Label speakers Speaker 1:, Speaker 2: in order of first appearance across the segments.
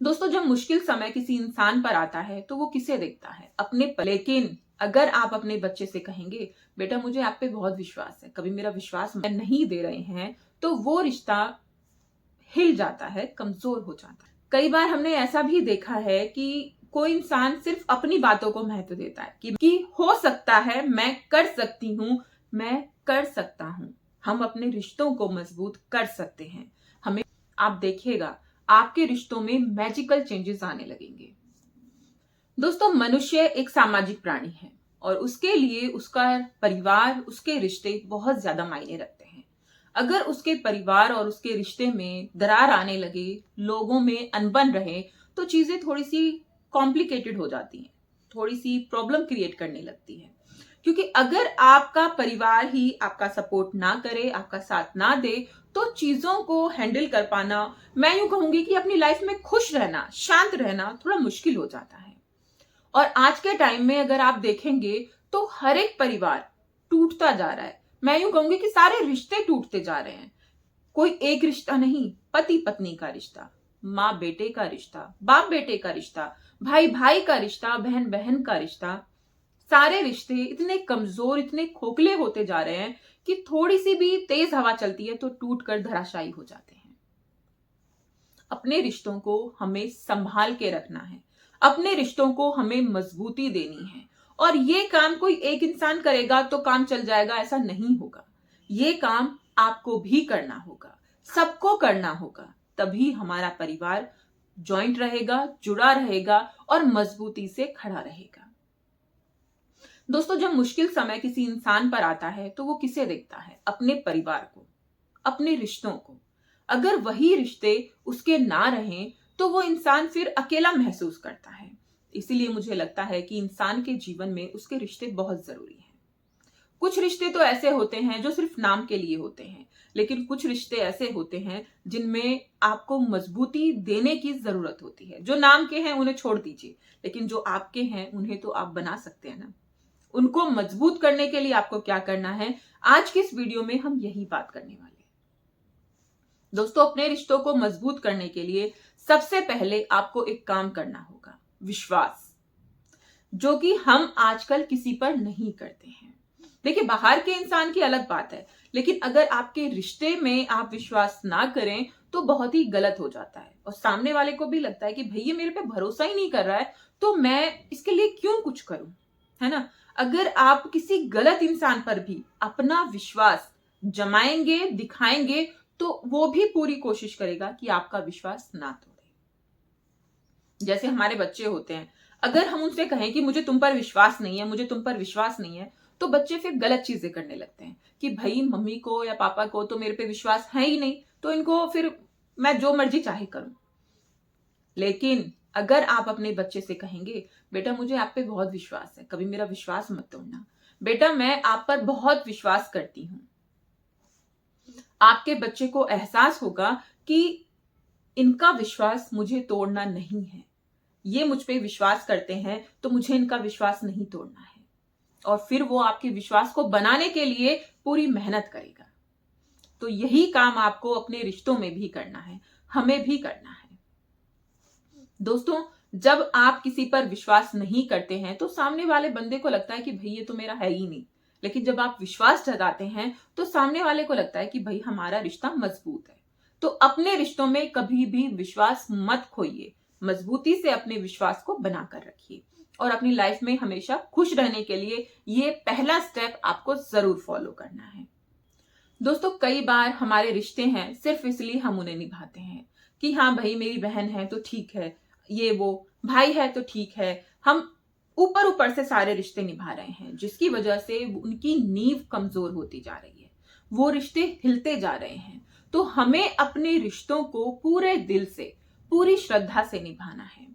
Speaker 1: दोस्तों, जब मुश्किल समय किसी इंसान पर आता है तो वो किसे देखता है? अपने लेकिन अगर आप अपने बच्चे से कहेंगे, बेटा मुझे आप पे बहुत विश्वास है, कभी मेरा विश्वास नहीं दे रहे हैं, तो वो रिश्ता हिल जाता है, कमजोर हो जाता है। कई बार हमने ऐसा भी देखा है कि कोई इंसान सिर्फ अपनी बातों को महत्व देता है कि हो सकता है, मैं कर सकती हूँ, मैं कर सकता हूँ। हम अपने रिश्तों को मजबूत कर सकते हैं। हमें आप देखिएगा, आपके रिश्तों में मैजिकल चेंजेस आने लगेंगे। दोस्तों, मनुष्य एक सामाजिक प्राणी है और उसके लिए उसका परिवार, उसके रिश्ते बहुत ज्यादा मायने रखते हैं। अगर उसके परिवार और उसके रिश्ते में दरार आने लगे, लोगों में अनबन रहे, तो चीजें थोड़ी सी कॉम्प्लिकेटेड हो जाती हैं, थोड़ी सी प्रॉब्लम क्रिएट करने लगती है। क्योंकि अगर आपका परिवार ही आपका सपोर्ट ना करे, आपका साथ ना दे, तो चीजों को हैंडल कर पाना, मैं यूं कहूंगी कि अपनी लाइफ में खुश रहना, शांत रहना थोड़ा मुश्किल हो जाता है। और आज के टाइम में अगर आप देखेंगे तो हर एक परिवार टूटता जा रहा है। मैं यूं कहूंगी कि सारे रिश्ते टूटते जा रहे हैं। कोई एक रिश्ता नहीं, पति पत्नी का रिश्ता, माँ बेटे का रिश्ता, बाप बेटे का रिश्ता, भाई भाई का रिश्ता, बहन बहन का रिश्ता, सारे रिश्ते इतने कमजोर, इतने खोखले होते जा रहे हैं कि थोड़ी सी भी तेज हवा चलती है तो टूट कर धराशायी हो जाते हैं। अपने रिश्तों को हमें संभाल के रखना है, अपने रिश्तों को हमें मजबूती देनी है। और ये काम कोई एक इंसान करेगा तो काम चल जाएगा, ऐसा नहीं होगा। ये काम आपको भी करना होगा, सबको करना होगा। तभी हमारा परिवार जॉइंट रहेगा, जुड़ा रहेगा और मजबूती से खड़ा रहेगा। दोस्तों, जब मुश्किल समय किसी इंसान पर आता है तो वो किसे देखता है? अपने परिवार को, अपने रिश्तों को। अगर वही रिश्ते उसके ना रहें तो वो इंसान फिर अकेला महसूस करता है। इसीलिए मुझे लगता है कि इंसान के जीवन में उसके रिश्ते बहुत जरूरी हैं। कुछ रिश्ते तो ऐसे होते हैं जो सिर्फ नाम के लिए होते हैं, लेकिन कुछ रिश्ते ऐसे होते हैं जिनमें आपको मजबूती देने की जरूरत होती है। जो नाम के हैं उन्हें छोड़ दीजिए, लेकिन जो आपके हैं उन्हें तो आप बना सकते हैं ना। उनको मजबूत करने के लिए आपको क्या करना है, आज की इस वीडियो में हम यही बात करने वाले हैं। दोस्तों, अपने रिश्तों को मजबूत करने के लिए सबसे पहले आपको एक काम करना होगा, विश्वास, जो कि हम आजकल किसी पर नहीं करते हैं। देखिए, बाहर के इंसान की अलग बात है, लेकिन अगर आपके रिश्ते में आप विश्वास ना करें तो बहुत ही गलत हो जाता है और सामने वाले को भी लगता है कि भाई ये मेरे पे भरोसा ही नहीं कर रहा है, तो मैं इसके लिए क्यों कुछ करूं, है ना। अगर आप किसी गलत इंसान पर भी अपना विश्वास जमाएंगे, दिखाएंगे, तो वो भी पूरी कोशिश करेगा कि आपका विश्वास ना तोड़े। जैसे हमारे बच्चे होते हैं, अगर हम उनसे कहें कि मुझे तुम पर विश्वास नहीं है, मुझे तुम पर विश्वास नहीं है, तो बच्चे फिर गलत चीजें करने लगते हैं कि भाई मम्मी को या पापा को तो मेरे पे विश्वास है ही नहीं, तो इनको फिर मैं जो मर्जी चाहे करूं। लेकिन अगर आप अपने बच्चे से कहेंगे, बेटा मुझे आप पे बहुत विश्वास है, कभी मेरा विश्वास मत तोड़ना, बेटा मैं आप पर बहुत विश्वास करती हूं, आपके बच्चे को एहसास होगा कि इनका विश्वास मुझे तोड़ना नहीं है, ये मुझ पे विश्वास करते हैं तो मुझे इनका विश्वास नहीं तोड़ना है। और फिर वो आपके विश्वास को बनाने के लिए पूरी मेहनत करेगा। तो यही काम आपको अपने रिश्तों में भी करना है, हमें भी करना है। दोस्तों, जब आप किसी पर विश्वास नहीं करते हैं तो सामने वाले बंदे को लगता है कि भाई ये तो मेरा है ही नहीं। लेकिन जब आप विश्वास जताते हैं तो सामने वाले को लगता है कि भाई हमारा रिश्ता मजबूत है। तो अपने रिश्तों में कभी भी विश्वास मत खोइए, मजबूती से अपने विश्वास को बनाकर रखिए और अपनी लाइफ में हमेशा खुश रहने के लिए ये पहला स्टेप आपको जरूर फॉलो करना है। दोस्तों, कई बार हमारे रिश्ते हैं सिर्फ इसलिए हम उन्हें निभाते हैं कि हाँ भाई मेरी बहन है तो ठीक है, ये वो भाई है तो ठीक है, हम ऊपर ऊपर से सारे रिश्ते निभा रहे हैं, जिसकी वजह से उनकी नींव कमजोर होती जा रही है, वो रिश्ते हिलते जा रहे हैं। तो हमें अपने रिश्तों को पूरे दिल से, पूरी श्रद्धा से निभाना है।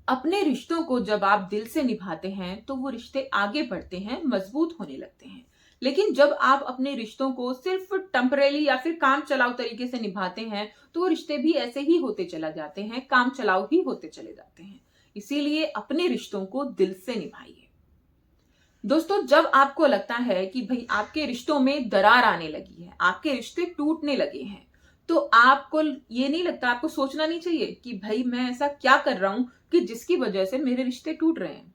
Speaker 1: अपने रिश्तों को जब आप दिल से निभाते हैं तो वो रिश्ते आगे बढ़ते हैं, मजबूत होने लगते हैं। लेकिन जब आप अपने रिश्तों को सिर्फ टेम्परेरी या फिर काम चलाऊ तरीके से निभाते हैं तो वो रिश्ते भी ऐसे ही होते चला जाते हैं, काम चलाऊ ही होते चले जाते हैं। इसीलिए अपने रिश्तों को दिल से निभाइए। दोस्तों, जब आपको लगता है कि भाई आपके रिश्तों में दरार आने लगी है, आपके रिश्ते टूटने लगे हैं, तो आपको ये नहीं लगता, आपको सोचना नहीं चाहिए कि भाई मैं ऐसा क्या कर रहा हूं कि जिसकी वजह से मेरे रिश्ते टूट रहे हैं?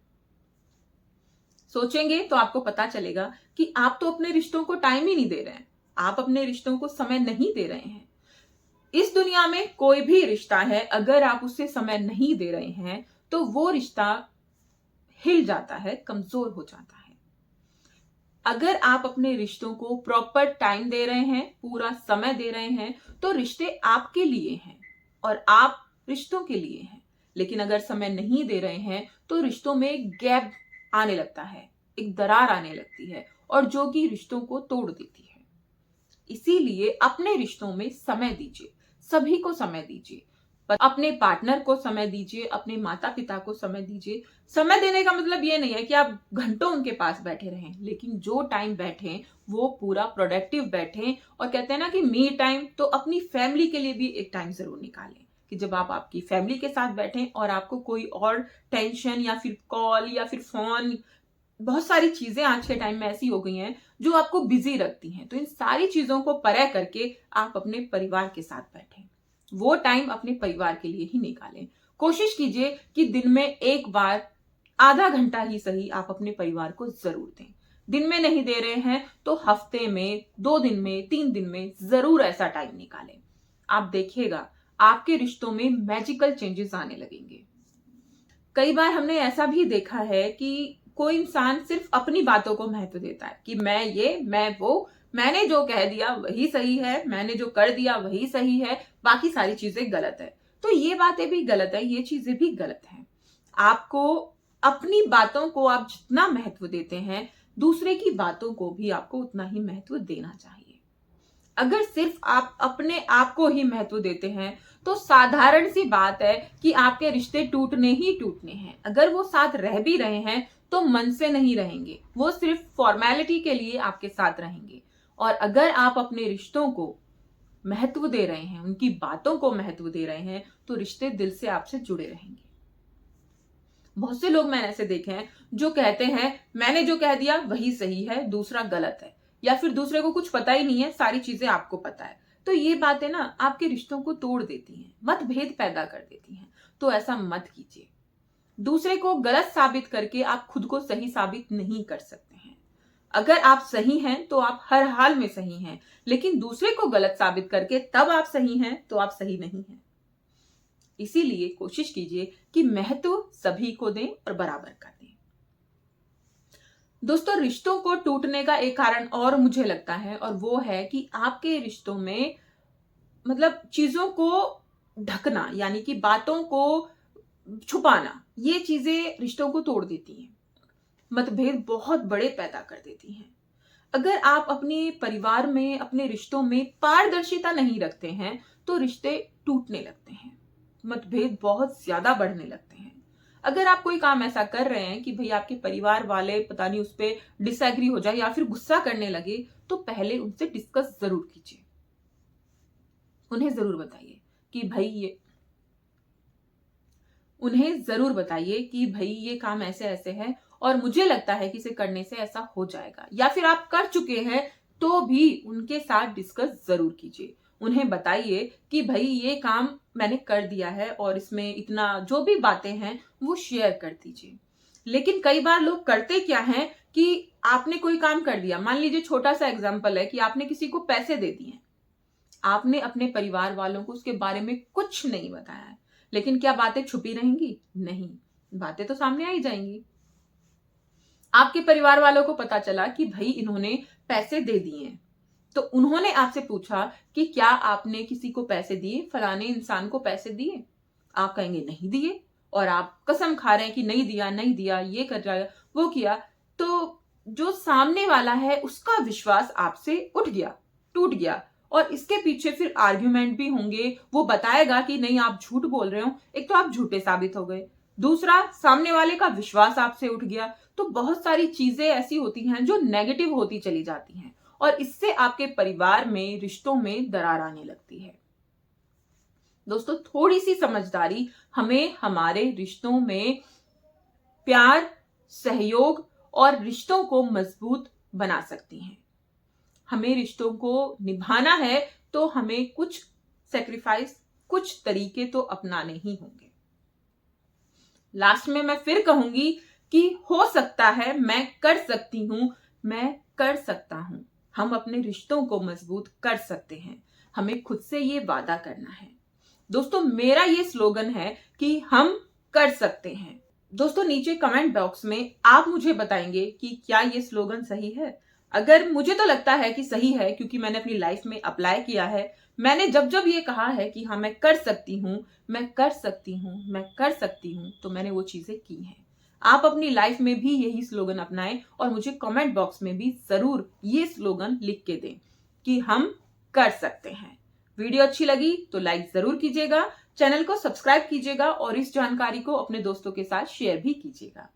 Speaker 1: सोचेंगे तो आपको पता चलेगा कि आप तो अपने रिश्तों को टाइम ही नहीं दे रहे हैं, आप अपने रिश्तों को समय नहीं दे रहे हैं। इस दुनिया में कोई भी रिश्ता है, अगर आप उससे समय नहीं दे रहे हैं तो वो रिश्ता हिल जाता है, कमजोर हो जाता है। अगर आप अपने रिश्तों को प्रॉपर टाइम दे रहे हैं, पूरा समय दे रहे हैं, तो रिश्ते आपके लिए हैं और आप रिश्तों के लिए हैं। लेकिन अगर समय नहीं दे रहे हैं तो रिश्तों में एक गैप आने लगता है, एक दरार आने लगती है, और जो कि रिश्तों को तोड़ देती है। इसीलिए अपने रिश्तों में समय दीजिए, सभी को समय दीजिए। अपने पार्टनर को समय दीजिए, अपने माता पिता को समय दीजिए। समय देने का मतलब ये नहीं है कि आप घंटों उनके पास बैठे रहें, लेकिन जो टाइम बैठे वो पूरा प्रोडक्टिव बैठे। और कहते हैं ना कि मी टाइम, तो अपनी फैमिली के लिए भी एक टाइम जरूर निकालें कि जब आप आपकी फैमिली के साथ बैठें और आपको कोई और टेंशन या फिर कॉल या फिर फोन, बहुत सारी चीजें आज के टाइम में ऐसी हो गई हैं जो आपको बिजी रखती हैं, तो इन सारी चीजों को परे करके आप अपने परिवार के साथ बैठें। वो टाइम अपने परिवार के लिए ही निकालें। कोशिश कीजिए कि दिन में एक बार आधा घंटा ही सही आप अपने परिवार को जरूर दें। दिन में नहीं दे रहे हैं तो हफ्ते में, 2 दिन में, 3 दिन में जरूर ऐसा टाइम निकालें। आप देखिएगा आपके रिश्तों में मैजिकल चेंजेस आने लगेंगे। कई बार हमने ऐसा भी देखा है कि कोई इंसान सिर्फ अपनी बातों को महत्व देता है कि मैं ये, मैं वो, मैंने जो कह दिया वही सही है, मैंने जो कर दिया वही सही है, बाकी सारी चीजें गलत है। तो ये बातें भी गलत है, ये चीजें भी गलत हैं। आपको अपनी बातों को आप जितना महत्व देते हैं, दूसरे की बातों को भी आपको उतना ही महत्व देना चाहिए। अगर सिर्फ आप अपने आप को ही महत्व देते हैं तो साधारण सी बात है कि आपके रिश्ते टूटने ही टूटने हैं। अगर वो साथ रह भी रहे हैं तो मन से नहीं रहेंगे, वो सिर्फ फॉर्मेलिटी के लिए आपके साथ रहेंगे। और अगर आप अपने रिश्तों को महत्व दे रहे हैं, उनकी बातों को महत्व दे रहे हैं, तो रिश्ते दिल से आपसे जुड़े रहेंगे। बहुत से लोग मैंने ऐसे देखे हैं जो कहते हैं मैंने जो कह दिया वही सही है, दूसरा गलत है, या फिर दूसरे को कुछ पता ही नहीं है, सारी चीजें आपको पता है। तो ये बातें ना आपके रिश्तों को तोड़ देती हैं, मतभेद पैदा कर देती हैं। तो ऐसा मत कीजिए। दूसरे को गलत साबित करके आप खुद को सही साबित नहीं कर सकते हैं। अगर आप सही हैं तो आप हर हाल में सही हैं, लेकिन दूसरे को गलत साबित करके तब आप सही हैं तो आप सही नहीं हैं। इसीलिए कोशिश कीजिए कि महत्व सभी को दें और बराबर का दें। दोस्तों, रिश्तों को टूटने का एक कारण और मुझे लगता है, और वो है कि आपके रिश्तों में मतलब चीजों को ढकना, यानी कि बातों को छुपाना, ये चीजें रिश्तों को तोड़ देती हैं, मतभेद बहुत बड़े पैदा कर देती हैं। अगर आप अपने परिवार में, अपने रिश्तों में पारदर्शिता नहीं रखते हैं तो रिश्ते टूटने लगते हैं, मतभेद बहुत ज्यादा बढ़ने लगते हैं। अगर आप कोई काम ऐसा कर रहे हैं कि भाई आपके परिवार वाले पता नहीं उस पर डिसएग्री हो जाए या फिर गुस्सा करने लगे, तो पहले उनसे डिस्कस जरूर कीजिए। उन्हें जरूर बताइए कि भाई ये उन्हें जरूर बताइए कि भाई ये काम ऐसे ऐसे है और मुझे लगता है कि इसे करने से ऐसा हो जाएगा, या फिर आप कर चुके हैं तो भी उनके साथ डिस्कस जरूर कीजिए। उन्हें बताइए कि भाई ये काम मैंने कर दिया है और इसमें इतना जो भी बातें हैं वो शेयर कर दीजिए। लेकिन कई बार लोग करते क्या हैं कि आपने कोई काम कर दिया, मान लीजिए छोटा सा एग्जांपल है कि आपने किसी को पैसे दे दिए, आपने अपने परिवार वालों को उसके बारे में कुछ नहीं बताया है, लेकिन क्या बातें छुपी रहेंगी? नहीं, बातें तो सामने आ ही जाएंगी। आपके परिवार वालों को पता चला कि भाई इन्होंने पैसे दे दिए हैं, तो उन्होंने आपसे पूछा कि क्या आपने किसी को पैसे दिए, फलाने इंसान को पैसे दिए? आप कहेंगे नहीं दिए, और आप कसम खा रहे हैं कि नहीं दिया, नहीं दिया, ये कर रहा है, वो किया। तो जो सामने वाला है उसका विश्वास आपसे उठ गया, टूट गया, और इसके पीछे फिर आर्ग्यूमेंट भी होंगे। वो बताएगा कि नहीं आप झूठ बोल रहे हो, एक तो आप झूठे साबित हो गए, दूसरा सामने वाले का विश्वास आपसे उठ गया। तो बहुत सारी चीजें ऐसी होती हैं जो नेगेटिव होती चली जाती हैं, और इससे आपके परिवार में, रिश्तों में दरार आने लगती है। दोस्तों, थोड़ी सी समझदारी हमें हमारे रिश्तों में प्यार, सहयोग और रिश्तों को मजबूत बना सकती हैं। हमें रिश्तों को निभाना है तो हमें कुछ सेक्रीफाइस, कुछ तरीके तो अपनाने ही होंगे। लास्ट में मैं फिर कहूंगी कि हो सकता है, मैं कर सकती हूं, मैं कर सकता हूं। हम अपने रिश्तों को मजबूत कर सकते हैं, हमें खुद से ये वादा करना है। दोस्तों, मेरा ये स्लोगन है कि हम कर सकते हैं। दोस्तों, नीचे कमेंट बॉक्स में आप मुझे बताएंगे कि क्या ये स्लोगन सही है। अगर मुझे तो लगता है कि सही है, क्योंकि मैंने अपनी लाइफ में अप्लाई किया है। मैंने जब जब ये कहा है कि हाँ मैं कर सकती हूं, मैं कर सकती हूं, मैं कर सकती हूं, तो मैंने वो चीजें की हैं। आप अपनी लाइफ में भी यही स्लोगन अपनाएं और मुझे कमेंट बॉक्स में भी जरूर ये स्लोगन लिख के दें कि हम कर सकते हैं। वीडियो अच्छी लगी तो लाइक जरूर कीजिएगा, चैनल को सब्सक्राइब कीजिएगा और इस जानकारी को अपने दोस्तों के साथ शेयर भी कीजिएगा।